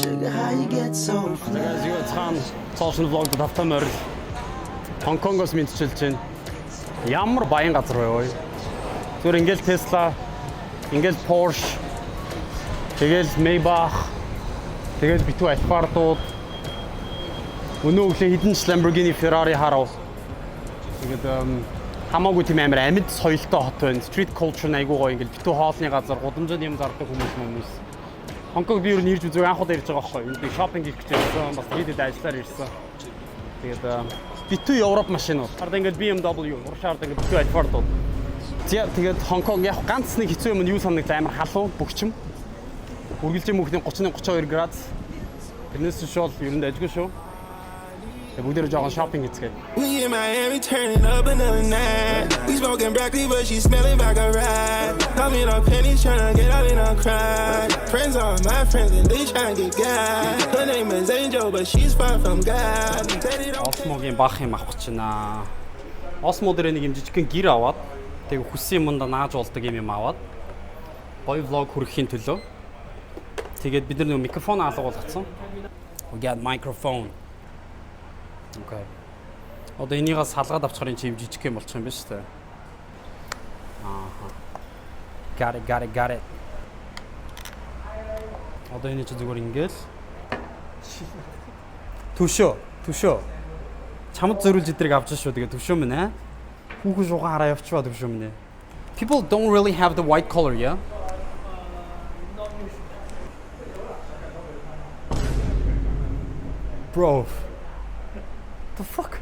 Sugar, how you get so fly? As you цаана social vlog давтан морил Хонконгоос мэдчилж байна. Ямар баян газар вэ? Зүгээр ингээл Tesla, ингээл Porsche, тэгэл Maybach, тэгэл битүү Alphardууд. Өнөө өглөө хэдэн ч Lamborghini, Ferrari харав. Тэгээд хамаагүй тийм амар амьд соёлтой хот байна. Street culture айгуу гоё ингээл битүү хоолны газар, гудамжинд юм зардаг хүмүүс. Хонконг би юу нэрж үзэг анх удаа ирж байгаа байхгүй. Энд шопинг хийх гэж байсан. Бас хийдэд ажиллаар ирсэн. Тэгээд битүү Европ машинууд. Хард ингээд BMW, уршаард ингээд битүү Alphardууд. Тэгээд Хонконг яг ганц нэг хэцүү юм нь юу санагдлаа амар халуун, бөгчм. Үргэлжлэн мөнхний 31-32 градус. Тэрнээс шууд ер нь ажгүй шүү. Бүгдээр жоохон шопинг хийцгээе. We in Miami turning up another night. We smoking broccoli but she smelling like a rat. I'm in a penny trying to get out in a cry. Friends are my friends and they trying to get God. Her name is Angel but she's far from God. Осмогийн баах юм авах гэж байна. Осмо дээр нэг юм жижигхэн гэр аваад тэг хүссэн юмдаа нааж болдог юм аваад гоё влог хүргэхийн төлөө. Тэгээд бид нар нэг микрофон алга болгоцсон. We got microphone. Okay. Одоо энийгээс салгаад авчихаар энэ жижиг юм болчих юм байна шүү дээ. Got it. Одоо энэ ч зүгээр ингээл Төшөө. Чамд зөрүүлж идрийг авч шүү. Тэгээ төшөө минь аа. Хүүхэн шугаан хараа явчихваа төшөө минь. People don't really have the white collar, yeah? Bro. The fuck?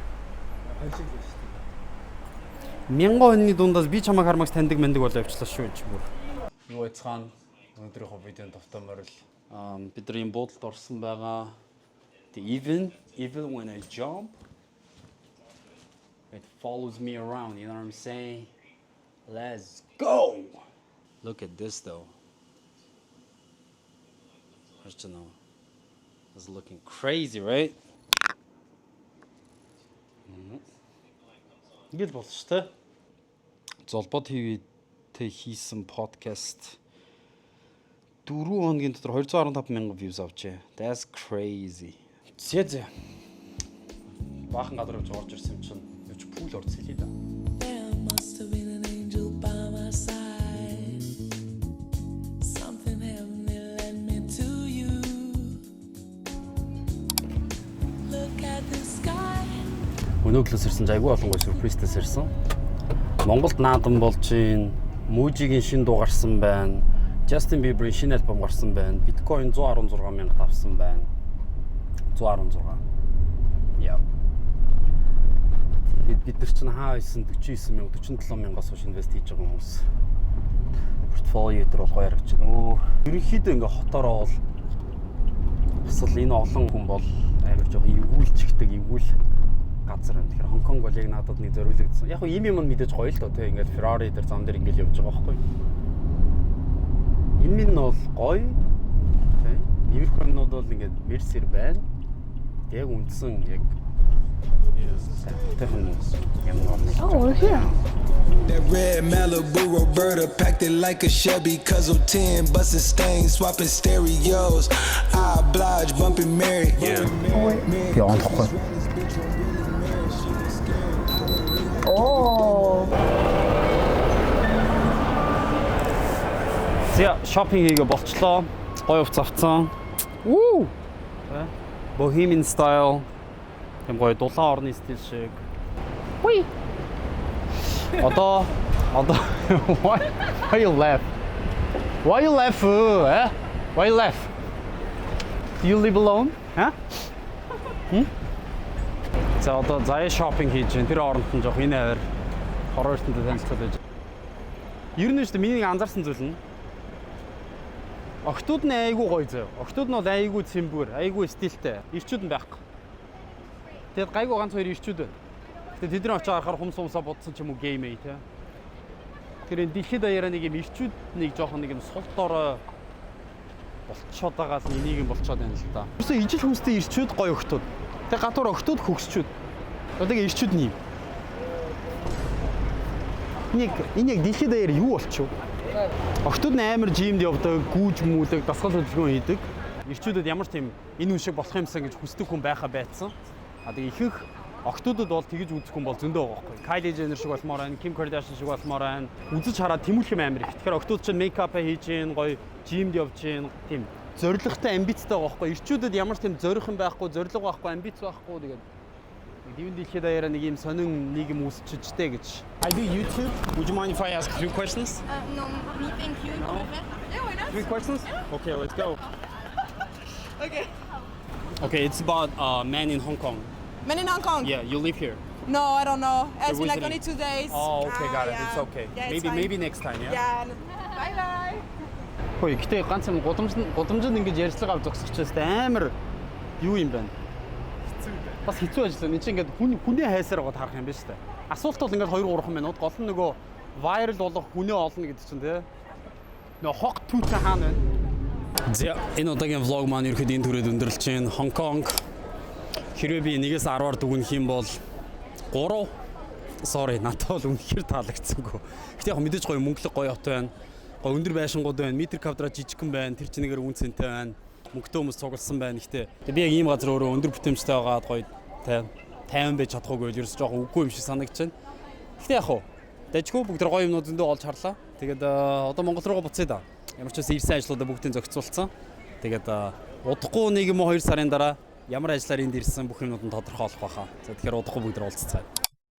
Мянган хүний дундаас би чамайг хармагс таньдаг мэндэг болоо явчлаа шүү гэж бүр. Юу яцхан өнөөдрийнхөө видеонд тавтаа морил. Бид нар юм буудалд орсон байгаа. Even when I jump, it follows me around, you know what I'm saying? Let's go! Look at this though. Just to know. It's looking crazy, right? Ингээд болж та. Золбод хийгээд хийсэн подкаст 4 хоногийн дотор 215,000 views авчээ. That's crazy. Зэ. Баахан гадар явж орж ирсэн юм чинь. Юу пул орж хэлээ да. There must have been an angel by my side. Something heavenly led me to you. Look at the sky. Өнөөглөөс ирсэн айгүй олон гой сюрпризтэйс ирсэн. Монголд наадан болж ийн, Мужигийн шинэ дуу гарсан байна. Justin Bieber-ийн шинэ альбом гарсан байна. Bitcoin 116,000 авсан байна. 116. Яа. Бид нар чинь хаа байсан 49,000, 47,000-аас хойш инвест хийж байгаа хүмүүс. Портфолио дээр бол гоё харагч байна. Ерөнхийдөө ингээ хотоороо бол бас л энэ олон хүн бол амар жоох эвгүүлчихдэг газар байна. Тэгэхээр Хонконг бол яг надад нэг зориулагдсан. Яг ийм юм мэдээж гоё л доо тий. Ингээд Ferrari дээр зам дээр ингээд явж байгаа байхгүй. Энэ минь бол гоё. Тий. Иймэрхүү юмнууд бол ингээд Mercer байна. Яг үндсэн яг Oh, we're here. That red Malibu Roberta packed it like a Chevy, cuz of 10 busting stains, swapping stereos. I oblige bumping Mary. Тэгээ онцгой. Oh. За шопинг хийгээ болчлоо. Гоё хувц авцсан. Woo! Bohemian style. Тэм гоё дулаан орны стил шиг. Hui. Одоо why you laugh? Why you laugh? Eh? Why you laugh? Do you live alone? Huh? За одоо заяа шопинг хийж байна. Тэр оронд нь жоох энэ аваар хороортонд танилцуулж байж. Ер нь шүү дээ миний анзаарсан зүйл нь охтууд нь айгүй гоё зөө. Охтууд нь бол айгүй цэмбэр, айгүй стилтэй. Ирчүүд нь байхгүй. Тэгэд гайгүй ганц хоёр ирчүүд байна. Гэтэ тэдний очиж харахаар хумсаа бодсон ч юм уу геймэй те. Тэр энэ дэлхийд даяараа нэг юм ирчүүд нэг жоохон нэг юм сул дорой болцоод байгаа л энийг юм болцоод байна л да. Юусе ижил хүнстэй ирчүүд гоё охтууд. Тэг гадуур охтууд хөгсчүүд. Одоо тэгээ ирчүүд нь юм. Энэ яг дэлхийд даяар юу болчих вэ? Охтууд нь амар жимд явдаг, гүүж мүүдэг, дасгал хөдөлгөөн хийдэг. ирчүүдэд ямар ч тийм энэ хүн шиг болох юмсан гэж хүсдэг хүн байхаа байцсан. А тэгээ ихэнх охтуудад бол тэгж үзэх хүн бол зөндөө байгаа байхгүй. Kylie Jenner шиг болмоор байна, Kim Kardashian шиг болмоор байна. Үзэж хараад тэмүүлэх юм амар их. Тэгэхээр охтууд чинь мейкапаа хийж гин, гоё жимд явж гин. Тийм зоригтой амбицтай байгаа байхгүй. Ирчүүдэд ямар ч тийм зориг юм байхгүй, зориг байхгүй, амбиц байхгүй. Тэгээд дивэн дэлхийд даяараа нэг юм сонин нийгэм үүсчихжтэй гэж. I do YouTube. Would you mind if I ask 3 questions? No, me thank you. No. Yeah, why not? 3 questions? Okay, let's go. Okay. Okay, it's about man in Hong Kong. Men in Hong Kong? Yeah, you live here. No, I don't know. It's been like visiting. only 2 days. Oh, okay, got it. yeah. It's okay. Yeah, it's maybe fine. next time, yeah. Yeah. Bye bye. Хөөе, гэтээ ганц юм гудамжинд ингэж ярьцлага авч зогсчихсан амар юу юм бэ? Бас хэцүү ажиллана. Энд чинь ингээд хүнээ хайсаар гоод харах юм байна шүү дээ. Асуулт бол ингээд 2-3 минут. Гол нь нөгөө viral болох хүнээ олно гэдэг чинь тий. Нөгөө хог түүхэн хаана байна? За энэ удаагийн vlog маань ерөөд энэ төрөд өндөрлж байна. Хонконг. Хэрвээ би 1-ээс 10-аар дүгнэх юм бол 3. Sorry, надад бол үнэхээр таалагдсангүй. Гэтэ яг мэдээж гоё мөнгөлөг гоё хот байна. Гоё өндөр байшингууд байна. Метр квадрат жижигхэн байна. Тэр чинээгээр үн цэнтэй байна. Мөнгөтэй хүмүүс цугласан байна. Гэтэ би яг ийм газар өөрөө өндөр бүтээмжтэй байгаад гоё тайван байж чадахгүй л ерөөс жоохон үгүй юм шиг санагдаж байна. Гэтэ яг хуу дажгүй бүгд гоё юмнууд зөндөө олж харлаа. Тэгээд одоо Монгол руугаа буцъя да. Ямар ч байсан ирсэн ажлуудаа бүгдийг зохицуулсан. Тэгээд удахгүй 1-2 сарын дараа ямар ажлаар энд ирсэн бүх юмнууд нь тодорхойлох байхаа. За тэгэхээр удахгүй бүгд уулзцгаая.